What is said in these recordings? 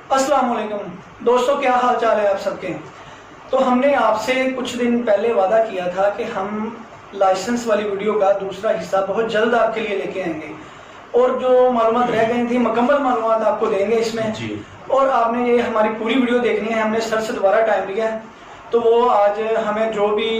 अस्सलाम वालेकुम दोस्तों, क्या हाल चाल है आप सबके। तो हमने आपसे कुछ दिन पहले वादा किया था कि हम लाइसेंस वाली वीडियो का दूसरा हिस्सा बहुत जल्द आपके लिए लेके आएंगे और जो मालूमात रह गई थी मुकम्मल मालूमात आपको देंगे इसमें जी। और आपने ये हमारी पूरी वीडियो देखनी है, हमने सर से दोबारा टाइम लिया है, तो वो आज हमें जो भी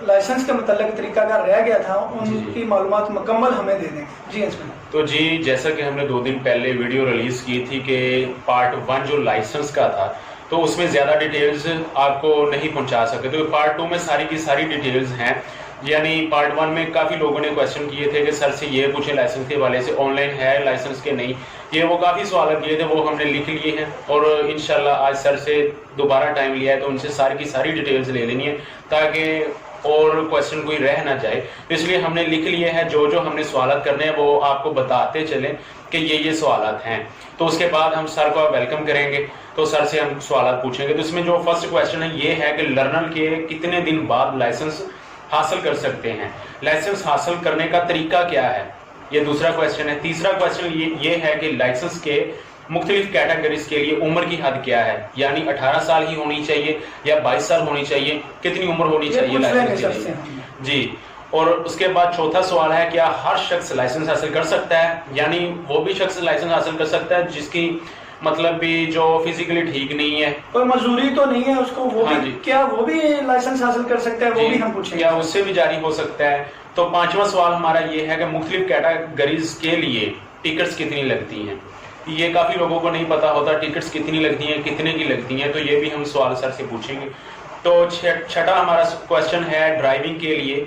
लाइसेंस के मतलब तरीका का रह गया था उनकी मालूमात मुकम्मल हमें दे दें जी। इसमें तो जी जैसा कि हमने 2 दिन पहले वीडियो रिलीज की थी कि पार्ट 1 जो लाइसेंस का था तो उसमें ज़्यादा डिटेल्स आपको नहीं पहुंचा सके, तो पार्ट 2 में सारी की सारी डिटेल्स हैं। यानी पार्ट 1 में काफ़ी लोगों ने क्वेश्चन किए थे कि सर से ये पूछे लाइसेंस के वाले से ऑनलाइन है लाइसेंस के नहीं, ये वो काफ़ी सवाल किए थे, वो हमने लिख लिए हैं और इंशाल्लाह आज सर से दोबारा टाइम लिया है तो उनसे सारी की सारी डिटेल्स ले लेनी है ताकि और क्वेश्चन कोई रह ना जाए। तो इसलिए हमने लिख लिए हैं, जो जो हमने सवालत करने हैं वो आपको बताते चलें कि ये सवालत हैं। तो उसके बाद हम सर को वेलकम करेंगे, तो सर से हम सवालत पूछेंगे। तो इसमें जो फर्स्ट क्वेश्चन है ये है कि लर्नर के कितने दिन बाद लाइसेंस हासिल कर सकते हैं, लाइसेंस हासिल करने का तरीका क्या है, ये दूसरा क्वेश्चन है। तीसरा क्वेश्चन ये है कि लाइसेंस के मुख्तलिफ कैटेगरीज के लिए उम्र की हद क्या है, यानी 18 साल ही होनी चाहिए या 22 साल होनी चाहिए, कितनी उम्र होनी चाहिए लाइसेंस के लिए जी। और उसके बाद चौथा सवाल है क्या हर शख्स लाइसेंस हासिल कर सकता है, यानी वो भी शख्स लाइसेंस हासिल कर सकता है जिसकी मतलब भी जो फिजिकली ठीक नहीं है, कोई मजदूरी तो नहीं है उसको, वो भी क्या वो भी लाइसेंस हासिल कर सकता है, वो भी हम पूछेंगे क्या उससे भी जारी हो सकता है। तो पांचवा सवाल हमारा ये है कि मुख्तलिफ कैटेगरीज के लिए टिकट्स कितनी लगती हैं, ये काफी लोगों को नहीं पता होता टिकट्स कितनी लगती हैं, कितने की लगती हैं, तो ये भी हम सवाल सर से पूछेंगे। तो छठा हमारा क्वेश्चन है ड्राइविंग के लिए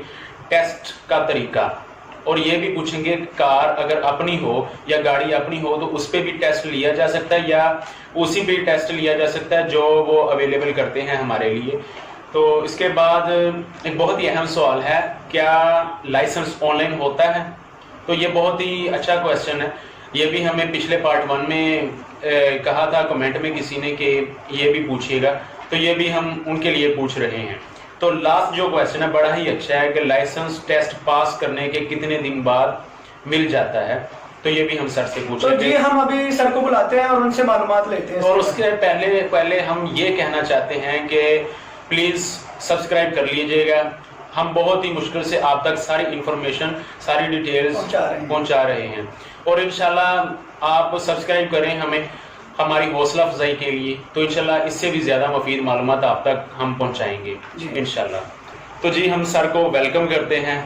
टेस्ट का तरीका, और ये भी पूछेंगे कार अगर अपनी हो या गाड़ी अपनी हो तो उस पर भी टेस्ट लिया जा सकता है या उसी पे टेस्ट लिया जा सकता है जो वो अवेलेबल करते हैं हमारे लिए। तो इसके बाद एक बहुत ही अहम सवाल है, क्या लाइसेंस ऑनलाइन होता है, तो ये बहुत ही अच्छा क्वेश्चन है। ये भी हमें पिछले पार्ट 1 में कहा था कमेंट में किसी ने कि ये भी पूछिएगा, तो ये भी हम उनके लिए पूछ रहे हैं। तो लास्ट जो क्वेश्चन है बड़ा ही अच्छा है कि लाइसेंस टेस्ट पास करने के कितने दिन बाद मिल जाता है, तो ये भी हम सर से पूछ रहे हैं। तो जी हम अभी सर को बुलाते हैं और उनसे मालूमात लेते हैं। और उसके पहले हम ये कहना चाहते हैं कि प्लीज सब्सक्राइब कर लीजिएगा, हम बहुत ही मुश्किल से आप तक सारी इंफॉर्मेशन सारी डिटेल्स पहुंचा रहे हैं और इंशाल्लाह आप सब्सक्राइब करें हमें हमारी हौसला अफजाई के लिए, तो इंशाल्लाह इससे भी ज़्यादा मुफीद मालूमात आप तक हम पहुंचाएंगे इंशाल्लाह। तो जी हम सर को वेलकम करते हैं।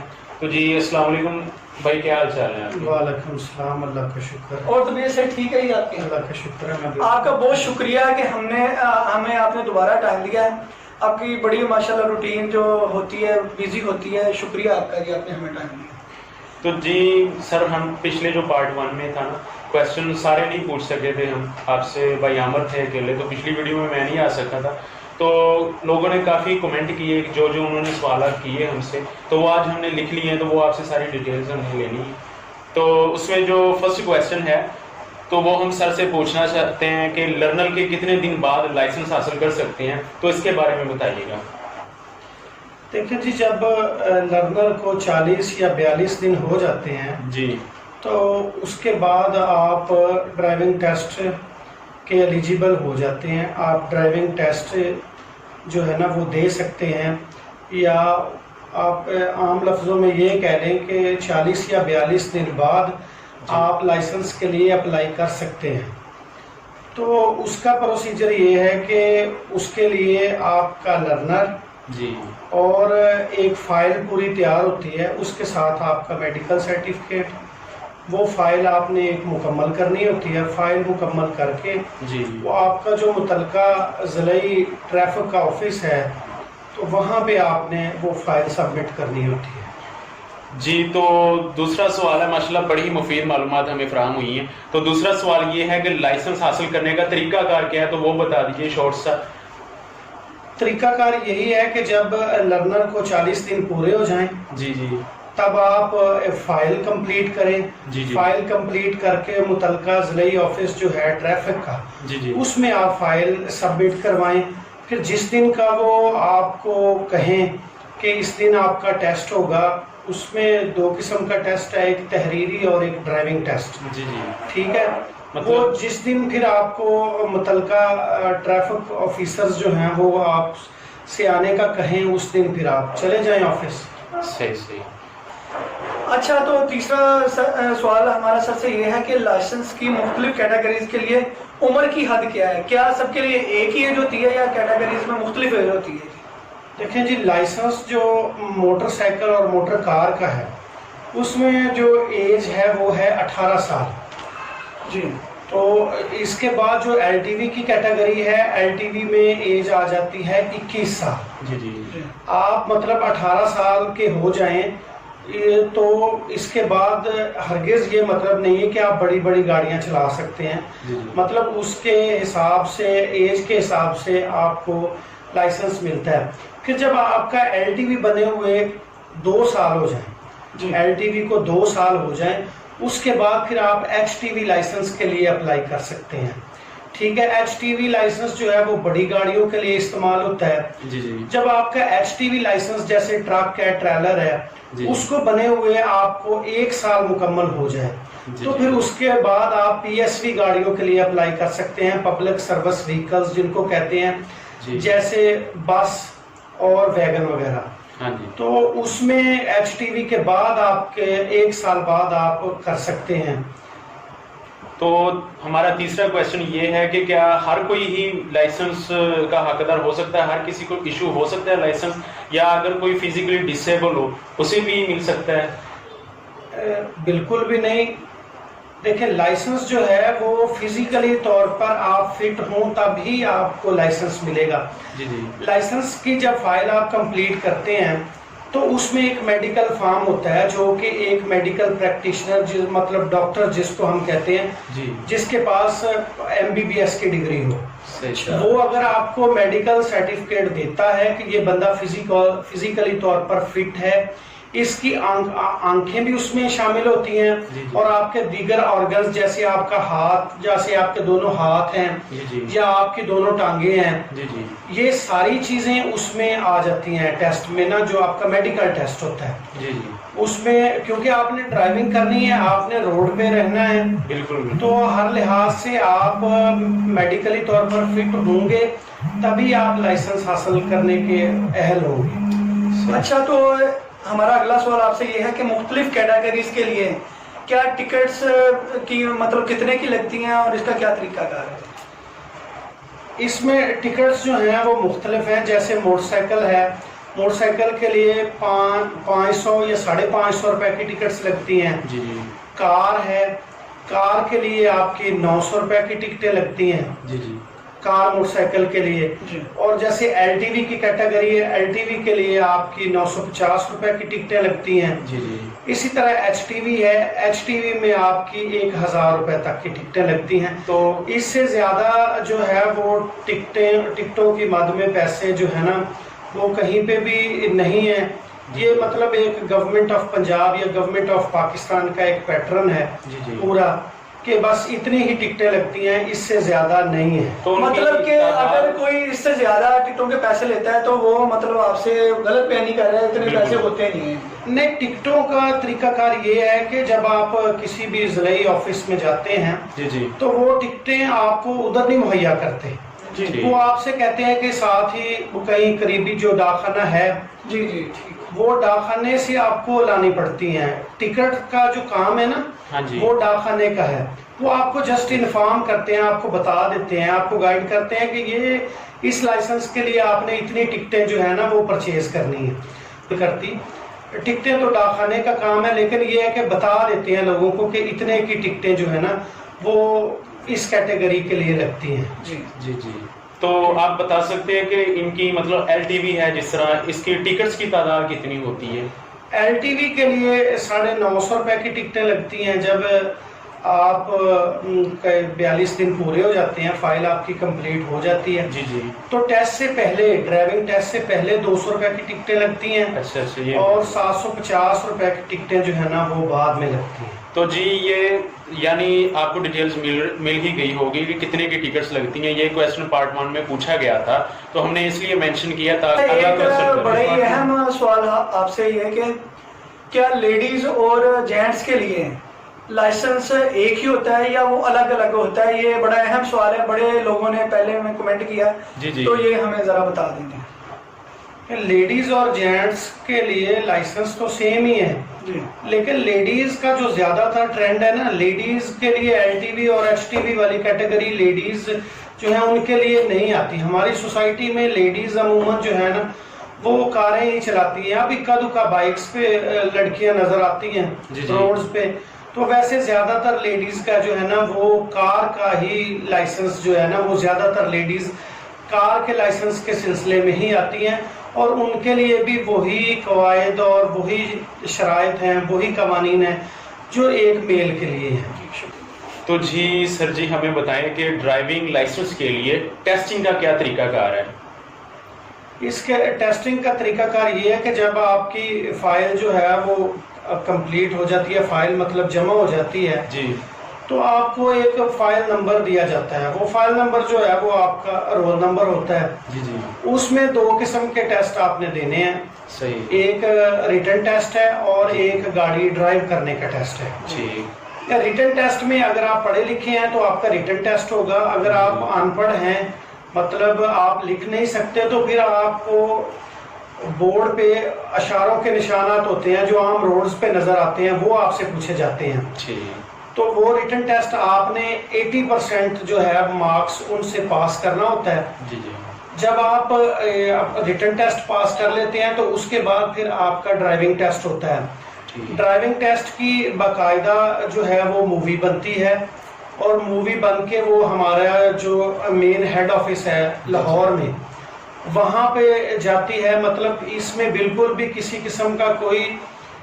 तो जी अस्सलाम वालेकुम भाई, क्या हाल चाल है? वालेकुम सलाम, अल्लाह का शुक्र। और तबीयत से ठीक है आपकी? अल्लाह का शुक्र है। आपका बहुत शुक्रिया कि हमें आपने दोबारा टाइम दिया है। आपकी बड़ी माशाल्लाह रूटीन जो होती है बिजी होती है, शुक्रिया आपका कि आपने हमें टाइम दिया। तो जी सर हम पिछले जो पार्ट 1 में था ना क्वेश्चन सारे नहीं पूछ सके थे, हम आपसे भाई आमर थे अकेले, तो पिछली वीडियो में मैं नहीं आ सकता था, तो लोगों ने काफ़ी कमेंट किए जो जो उन्होंने सवाल किए हमसे, तो वो आज हमने लिख लिए हैं, तो वो आपसे सारी डिटेल्स हमने लेनी है। तो उसमें जो फर्स्ट क्वेश्चन है तो वो हम सर से पूछना चाहते हैं कि लर्नर के कितने दिन बाद लाइसेंस हासिल कर सकते हैं, तो इसके बारे में बताइएगा। देखिए जी, जब लर्नर को 40 या 42 दिन हो जाते हैं जी, तो उसके बाद आप ड्राइविंग टेस्ट के एलिजिबल हो जाते हैं। आप ड्राइविंग टेस्ट जो है ना वो दे सकते हैं, या आप आम लफ्ज़ों में ये कह लें कि 40 या 42 दिन बाद आप लाइसेंस के लिए अप्लाई कर सकते हैं। तो उसका प्रोसीजर ये है कि उसके लिए आपका लर्नर जी और एक फ़ाइल पूरी तैयार होती है, उसके साथ आपका मेडिकल सर्टिफिकेट, वो फ़ाइल आपने एक मुकम्मल करनी होती है। फ़ाइल मुकम्मल करके जी वो आपका जो मुतलका ज़िलाई ट्रैफिक का ऑफिस है तो वहाँ पे आपने वो फ़ाइल सबमिट करनी होती है जी। तो दूसरा सवाल है, माशाल्लाह बड़ी मुफीद मालूमात हमें फराहम हुई हैं। तो दूसरा सवाल ये है कि लाइसेंस हासिल करने का तरीकाकार क्या है, तो वो बता दीजिए शॉर्ट सा। तरीकाकार यही है कि जब लर्नर को 40 दिन पूरे हो जाएं जी जी, तब आप फाइल कंप्लीट करें जी जी, फाइल कंप्लीट करके मुतलका ज़िलाई ऑफिस जो है ट्रैफिक का जी जी, उसमें आप फाइल सबमिट करवाएं। फिर जिस दिन का वो आपको कहें कि इस दिन आपका टेस्ट होगा, उसमें 2 किस्म का टेस्ट है, एक तहरीरी और एक ड्राइविंग टेस्ट। जी जी, ठीक है, वो जिस दिन फिर आपको मुतलका ट्रैफिक ऑफिसर्स जो हैं वो आप से आने का कहें, उस दिन फिर आप चले जाएं ऑफिस। सही सही। अच्छा, तो तीसरा सवाल हमारा सर से ये है कि लाइसेंस की मुख्तलिफ कैटेगरीज के लिए उम्र की हद क्या है? क्या सबके लिए एक ही एज होती है या कैटेगरीज में मुख्तलिफ एज होती है? देखें जी, लाइसेंस जो मोटरसाइकिल और मोटर कार का है उसमें जो एज है वो है 18 साल जी। तो इसके बाद जो एलटीवी की कैटेगरी है, एलटीवी में एज आ जाती है 21 साल। जी जी। आप मतलब 18 साल के हो जाएं तो इसके बाद हरगिज़ ये मतलब नहीं है कि आप बड़ी बड़ी गाड़ियां चला सकते हैं। मतलब उसके हिसाब से, एज के हिसाब से आपको लाइसेंस मिलता है। फिर जब आपका एलटीवी बने हुए 2 साल हो जाए, एलटीवी को 2 साल हो जाए, उसके बाद फिर आप एचटीवी लाइसेंस के लिए अप्लाई कर सकते हैं। ठीक है, एचटीवी लाइसेंस जो है वो बड़ी गाड़ियों के लिए इस्तेमाल होता है। जी जी। जब आपका एचटीवी लाइसेंस जैसे ट्रक है, ट्रेलर है, उसको बने हुए आपको 1 साल मुकम्मल हो जाए तो फिर उसके बाद आप पीएसवी गाड़ियों के लिए अप्लाई कर सकते हैं, पब्लिक सर्विस व्हीकल्स जिनको कहते हैं, जैसे बस और वैगन वगैरह। हाँ जी। तो उसमें एचटीवी के बाद आपके 1 साल बाद आप कर सकते हैं। तो हमारा तीसरा क्वेश्चन ये है कि क्या हर कोई ही लाइसेंस का हकदार हो सकता है? हर किसी को इशू हो सकता है लाइसेंस, या अगर कोई फिजिकली डिसेबल हो उसे भी मिल सकता है? बिल्कुल भी नहीं। देखिए, लाइसेंस जो है वो फिजिकली तौर पर आप फिट हों तभी आपको लाइसेंस मिलेगा। जी जी। लाइसेंस की जब फाइल आप कंप्लीट करते हैं तो उसमें एक मेडिकल फॉर्म होता है जो कि एक मेडिकल प्रैक्टिशनर मतलब डॉक्टर जिसको हम कहते हैं जी, जिसके पास एमबीबीएस की डिग्री हो, वो अगर आपको मेडिकल सर्टिफिकेट देता है कि ये बंदा फिजिकली तौर पर फिट है, इसकी आंखें भी उसमें शामिल होती हैं और आपके दीगर ऑर्गन्स जैसे आपका हाथ, जैसे आपके दोनों हाथ हैं या आपकी दोनों टांगे हैं, ये सारी चीजें उसमें आ जाती हैं टेस्ट में ना, जो आपका मेडिकल टेस्ट होता है उसमें। क्योंकि आपने ड्राइविंग करनी है, आपने रोड पे रहना है, बिल्कुल, तो हर लिहाज से आप मेडिकली तौर पर फिट होंगे तभी आप लाइसेंस हासिल करने के अहल होंगे। अच्छा, तो हमारा अगला सवाल आपसे ये है कि मुख्तलिफ कैटेगरीज के लिए क्या टिकट्स की मतलब कितने की लगती हैं और इसका क्या तरीकाकार है? इसमें टिकट्स जो हैं वो मुख्तलिफ हैं। जैसे मोटरसाइकिल है, मोटरसाइकिल के लिए 500 या 550 रुपए की टिकट्स लगती हैं। जी जी। कार है, कार के लिए आपकी 900 रुपए की टिकटें लगती हैं। जी जी। कार मोटरसाइकिल के लिए। और जैसे एलटीवी की कैटेगरी है, एलटीवी के लिए आपकी 950 रुपए की टिकटें लगती हैं। जी जी। इसी तरह एचटीवी है, एचटीवी में आपकी 1000 रुपए तक की टिकटें लगती हैं। तो इससे ज्यादा जो है वो टिकटों की मद में पैसे जो है ना वो कहीं पे भी नहीं है। ये मतलब एक गवर्नमेंट ऑफ पंजाब या गवर्नमेंट ऑफ पाकिस्तान का एक पैटर्न है पूरा कि बस इतनी ही टिकटें लगती हैं, इससे ज्यादा नहीं है। तो मतलब कि अगर कोई इससे ज्यादा टिकटों के पैसे लेता है तो वो मतलब आपसे गलत पे नहीं कर रहे, इतने पैसे होते नहीं है। नहीं, टिकटों का तरीकाकार ये है कि जब आप किसी भी ज़िले ऑफिस में जाते हैं तो वो टिकटें आपको उधर नहीं मुहैया करते। वो आपसे कहते हैं कि साथ ही कहीं करीबी जो डाकखाना है, वो डाकखाने से आपको लानी पड़ती हैं। टिकट का जो काम है ना वो डाकखाने का है, वो आपको जस्ट इन्फॉर्म करते हैं, आपको बता देते हैं, आपको गाइड करते हैं कि ये इस लाइसेंस के लिए आपने इतनी टिकटें जो है ना वो परचेज करनी है। करती टिकटें तो डाकखाने का काम है, लेकिन ये है कि बता देते हैं लोगों को कि इतने की टिकटें जो है ना वो इस कैटेगरी के लिए लगती हैं। जी जी जी। तो आप बता सकते हैं कि इनकी मतलब एलटीवी है जिस तरह, इसकी टिकट्स की तादाद कितनी होती है? एलटीवी के लिए 950 रुपए की टिकटें लगती हैं। जब आप 42 दिन पूरे हो जाते हैं, फाइल आपकी कंप्लीट हो जाती है, तो टेस्ट से पहले, ड्राइविंग टेस्ट से पहले 200 रुपए की टिकटें लगती हैं। अच्छा, और 750 रुपए की टिकटें जो है ना वो बाद में लगती हैं। तो जी, ये यानी आपको डिटेल्स मिल ही गई होगी कि कितने की टिकट्स लगती हैं। ये क्वेश्चन पार्ट 1 में पूछा गया था, तो हमने इसलिए मेंशन किया था। अगला क्वेश्चन बड़ा ही अहम सवाल आपसे ये है कि क्या लेडीज और जेंट्स के लिए लाइसेंस एक ही होता है या वो अलग अलग होता है? ये बड़ा अहम सवाल है, बड़े लोगों ने पहले में कमेंट किया, जी। तो ये हमें ज़रा बता देंगे। लेडीज और जेंट्स के लिए लाइसेंस तो सेम ही है जी। लेकिन लेडीज का जो ज्यादातर ट्रेंड है ना, लेडीज के लिए एलटीवी और एचटीवी वाली कैटेगरी लेडीज जो है उनके लिए नहीं आती। हमारी सोसाइटी में लेडीज अमूमन जो है ना वो कारें ही चलाती हैं। अब इक्का दुक्का बाइक्स पे लड़कियां नजर आती हैं रोड्स पे, तो वैसे ज्यादातर लेडीज का जो है ना वो कार का ही लाइसेंस जो है ना वो ज्यादातर लेडीज कार के लाइसेंस के सिलसिले में ही आती हैं और उनके लिए भी वही कवायद और वही शराइत हैं, वही कवानीन हैं जो एक मेल के लिए हैं। तो जी सर जी हमें बताएं कि ड्राइविंग लाइसेंस के लिए टेस्टिंग का क्या तरीकाकार है? इसके टेस्टिंग का तरीकाकार ये है कि जब आपकी फाइल जो है वो कंप्लीट हो जाती है, फाइल मतलब जमा हो जाती है जी, तो आपको एक फाइल नंबर दिया जाता है। वो फाइल नंबर जो है वो आपका रोल नंबर होता है। जी जी। उसमें 2 किस्म के टेस्ट आपने देने हैं। सही। एक रिटन टेस्ट है और एक गाड़ी ड्राइव करने का टेस्ट है। जी। रिटन टेस्ट में अगर आप पढ़े लिखे हैं तो आपका रिटन टेस्ट होगा। अगर आप अनपढ़ हैं मतलब आप लिख नहीं सकते तो फिर आपको बोर्ड पे अशारों के निशानात होते हैं जो आम रोड्स पे नजर आते हैं, वो आपसे पूछे जाते हैं। तो वो रिटन टेस्ट आपने 80% जो है मार्क्स उनसे पास करना होता है। जी जी। जब आप रिटन टेस्ट पास कर लेते हैं तो उसके बाद फिर आपका ड्राइविंग टेस्ट होता है। ड्राइविंग टेस्ट की बाकायदा जो है वो मूवी बनती है और मूवी बन के वो हमारा जो मेन हेड ऑफिस है लाहौर में वहाँ पे जाती है। मतलब इसमें बिल्कुल भी किसी किस्म का कोई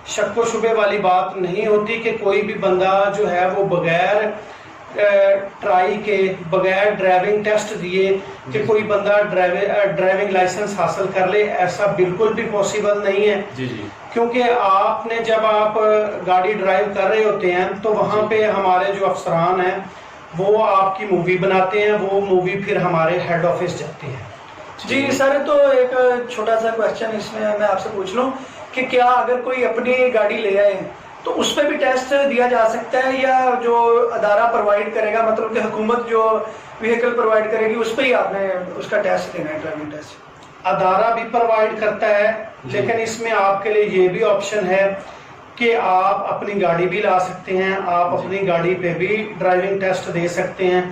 शक व शुबे वाली बात नहीं होती कि कोई भी बंदा जो है वो बगैर ट्राई के, बगैर ड्राइविंग टेस्ट दिए कि कोई बंदा ड्राइविंग लाइसेंस हासिल कर ले, ऐसा बिल्कुल भी पॉसिबल नहीं है। जी जी। क्योंकि आपने जब आप गाड़ी ड्राइव कर रहे होते हैं तो वहाँ पे हमारे जो अफसरान हैं वो आपकी मूवी बनाते हैं, वो मूवी फिर हमारे हेड ऑफिस जाती है। जी सर, तो एक छोटा सा क्वेश्चन इसमें मैं आपसे पूछ लूँ कि क्या अगर कोई अपनी गाड़ी ले आए तो उस पर भी टेस्ट दिया जा सकता है या जो अदारा प्रोवाइड करेगा, मतलब कि हुकूमत जो व्हीकल प्रोवाइड करेगी उस पर ही आपने उसका टेस्ट देना है, ड्राइविंग टेस्ट? अदारा भी प्रोवाइड करता है लेकिन इसमें आपके लिए ये भी ऑप्शन है कि आप अपनी गाड़ी भी ला सकते हैं, आप अपनी गाड़ी पे भी ड्राइविंग टेस्ट दे सकते हैं,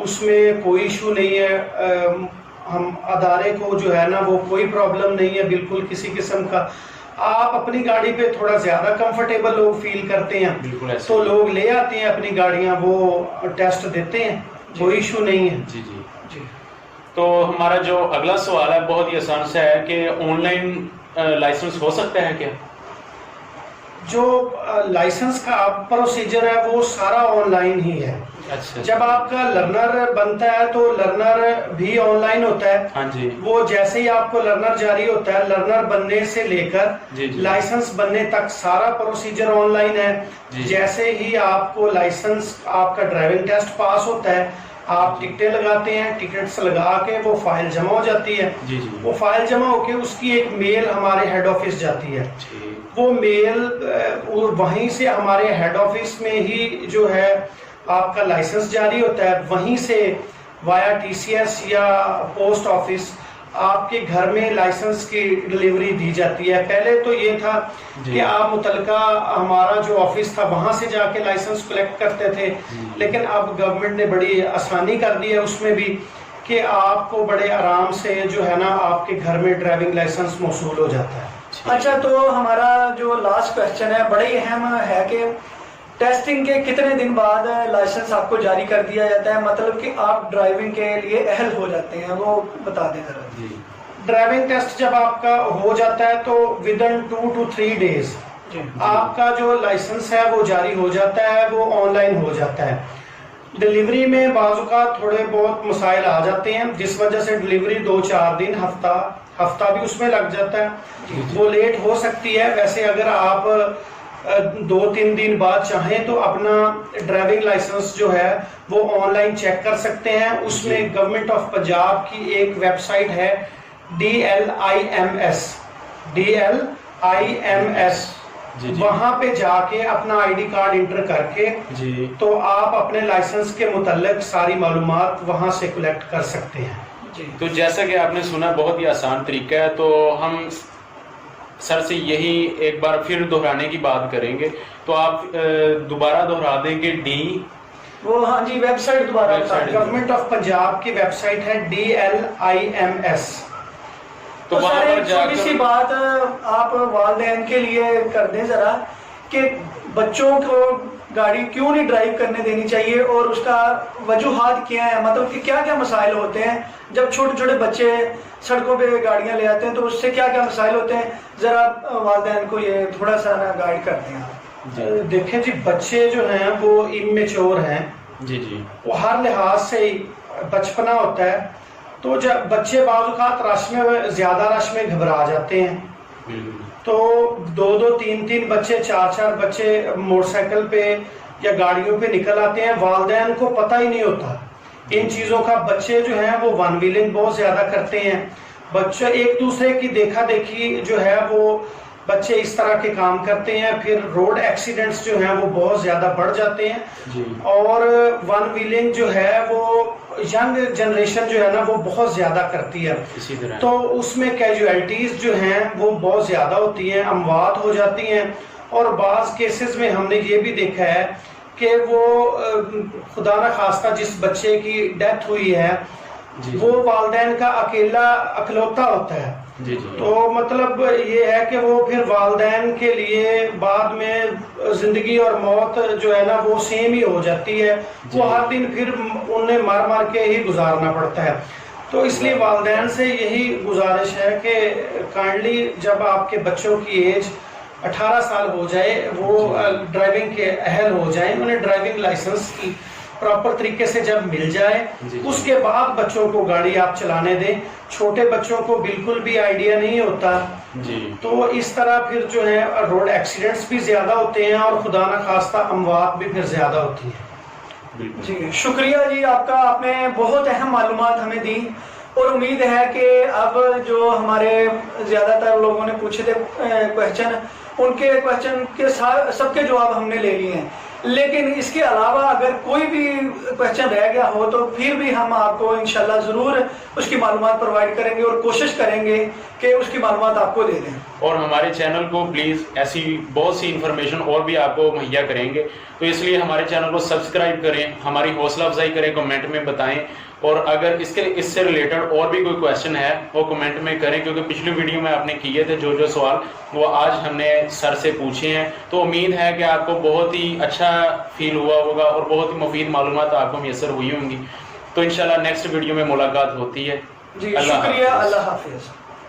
उसमें कोई इशू नहीं है। हम अदारे को जो है ना वो कोई प्रॉब्लम नहीं है बिल्कुल किसी किस्म का। आप अपनी गाड़ी पे थोड़ा ज्यादा कंफर्टेबल लोग फील करते हैं तो लोग ले आते हैं अपनी गाड़ियां, वो टेस्ट देते हैं, कोई इशू नहीं है। जी जी जी। तो हमारा जो अगला सवाल है बहुत ही आसान सा है कि ऑनलाइन लाइसेंस हो सकता है क्या? जो लाइसेंस का प्रोसीजर है वो सारा ऑनलाइन ही है। अच्छा। जब आपका लर्नर बनता है तो लर्नर भी ऑनलाइन होता है। हाँ जी। वो जैसे ही आपको लर्नर जारी होता है, लर्नर बनने से लेकर लाइसेंस बनने तक सारा प्रोसीजर ऑनलाइन है। जैसे ही आपको लाइसेंस, आपका ड्राइविंग टेस्ट पास होता है, आप टिकटें लगाते हैं, टिकट्स लगा के वो फाइल जमा हो जाती है। जी जी। वो फाइल जमा होके उसकी एक मेल हमारे हेड ऑफिस जाती है। वो मेल और वहीं से हमारे हेड ऑफिस में ही जो है आपका लाइसेंस जारी होता है। वहीं से वाया टीसीएस या पोस्ट ऑफिस आपके घर में लाइसेंस की डिलीवरी दी जाती है। पहले तो ये था कि आप मुतलका हमारा जो ऑफिस था वहां से जाके लाइसेंस कलेक्ट करते थे, लेकिन अब गवर्नमेंट ने बड़ी आसानी कर दी है उसमें भी कि आपको बड़े आराम से जो है ना आपके घर में ड्राइविंग लाइसेंस मौसूल हो जाता है। अच्छा, तो हमारा जो लास्ट क्वेश्चन है बड़ा ही अहम है कि टेस्टिंग के कितने दिन बाद लाइसेंस आपको जारी कर दिया जाता है, मतलब कि आप ड्राइविंग के लिए अहल हो जाते हैं, वो बता दें जरा। ड्राइविंग टेस्ट जब आपका हो जाता है तो विद इन 2 to 3 डेज आपका जो लाइसेंस है वो जारी हो जाता है, वो ऑनलाइन हो जाता है। डिलीवरी में बाजुका थोड़े बहुत मसाइल आ जाते हैं जिस वजह से डिलीवरी 2-4 दिन, हफ्ता भी उसमें लग जाता है, वो लेट हो सकती है। वैसे अगर आप 2-3 दिन बाद चाहें तो अपना ड्राइविंग लाइसेंस जो है वो ऑनलाइन चेक कर सकते हैं। उसमें गवर्नमेंट ऑफ पंजाब की एक वेबसाइट है DLIMS جی جی وہاں پہ جا کے اپنا آئی ڈی کارڈ انٹر کر کے جی تو آپ اپنے لائسنس کے متعلق ساری معلومات وہاں سے کلیکٹ کر سکتے ہیں. جی تو جیسا کہ آپ نے سنا بہت ہی آسان طریقہ ہے. تو ہم سر سے یہی ایک بار پھر دہرانے کی بات کریں گے. تو آپ دوبارہ دہرا دیں گے ڈی وہ ہاں جی ویب سائٹ دوبارہ website government of Punjab کی ویب سائٹ ہے DLIMS. تو سر ایک چھوٹی سی بات آپ والدین کے لیے کر دیں ذرا کہ بچوں کو گاڑی کیوں نہیں ڈرائیو کرنے دینی چاہیے اور اس کا وجوہات کیا ہیں, مطلب کہ کیا کیا مسائل ہوتے ہیں جب چھوٹے چھوٹے بچے سڑکوں پہ گاڑیاں لے آتے ہیں, تو اس سے کیا کیا مسائل ہوتے ہیں, ذرا والدین کو یہ تھوڑا سا گائیڈ کرتے ہیں آپ. دیکھیں جی, بچے جو ہیں وہ امیچور ہیں, جی جی وہ ہر لحاظ سے بچپنا ہوتا ہے. تو جب بچے بعض اوقات رش میں زیادہ رش میں گھبرا جاتے ہیں, تو 2-2 3-3 بچے 4-4 بچے موٹر سائیکل پہ یا گاڑیوں پہ نکل آتے ہیں. والدین کو پتہ ہی نہیں ہوتا ان چیزوں کا. بچے جو ہیں وہ ون ویلنگ بہت زیادہ کرتے ہیں. بچے ایک دوسرے کی دیکھا دیکھی جو ہے وہ بچے اس طرح کے کام کرتے ہیں. پھر روڈ ایکسیڈنٹس جو ہیں وہ بہت زیادہ بڑھ جاتے ہیں. جی اور ون ویلنگ جو ہے وہ ینگ جنریشن جو ہے نا وہ بہت زیادہ کرتی ہے. اسی طرح تو اس میں کیجویلٹیز جو ہیں وہ بہت زیادہ ہوتی ہیں, اموات ہو جاتی ہیں. اور بعض کیسز میں ہم نے یہ بھی دیکھا ہے کہ وہ خدا نہ خواستہ جس بچے کی ڈیتھ ہوئی ہے جی وہ والدین کا اکلوتا ہوتا ہے. جی جی تو مطلب یہ ہے کہ وہ پھر والدین کے لیے بعد میں زندگی اور موت جو ہے نا وہ سیم ہی ہو جاتی ہے. وہ ہر دن پھر انہیں مار مار کے ہی گزارنا پڑتا ہے. تو اس لیے والدین سے یہی گزارش ہے کہ کائنڈلی جب آپ کے بچوں کی ایج 18 سال ہو جائے, وہ ڈرائیونگ کے اہل ہو جائیں, انہیں ڈرائیونگ لائسنس کی پراپر طریقے سے جب مل جائے, اس کے بعد بچوں کو گاڑی آپ چلانے دیں. چھوٹے بچوں کو بالکل بھی آئیڈیا نہیں ہوتا, جی تو اس طرح پھر جو ہے روڈ ایکسیڈنٹس بھی زیادہ ہوتے ہیں اور خدا نہ خواستہ اموات بھی پھر زیادہ ہوتی ہیں. جی شکریہ جی آپ کا, آپ نے بہت اہم معلومات ہمیں دی. اور امید ہے کہ اب جو ہمارے زیادہ تر لوگوں نے پوچھے تھے کویشچن, ان کے کویشچن کے سب کے جواب ہم نے لے لیے ہیں. لیکن اس کے علاوہ اگر کوئی بھی کویشچن رہ گیا ہو تو پھر بھی ہم آپ کو انشاءاللہ ضرور اس کی معلومات پرووائڈ کریں گے اور کوشش کریں گے کہ اس کی معلومات آپ کو دے دیں. اور ہمارے چینل کو پلیز ایسی بہت سی انفارمیشن اور بھی آپ کو مہیا کریں گے, تو اس لیے ہمارے چینل کو سبسکرائب کریں, ہماری حوصلہ افزائی کریں, کمنٹ میں بتائیں. اور اگر اس سے ریلیٹڈ اور بھی کوئی کویشچن ہے وہ کمنٹ میں کریں, کیونکہ پچھلی ویڈیو میں آپ نے کیے تھے جو سوال وہ آج ہم نے سر سے پوچھے ہیں. تو امید ہے کہ آپ کو بہت ہی اچھا فیل ہوا ہوگا اور بہت ہی مفید معلومات آپ کو میسر ہوئی ہوں گی. تو انشاءاللہ نیکسٹ ویڈیو میں ملاقات ہوتی ہے. جی شکریہ, اللہ حافظ.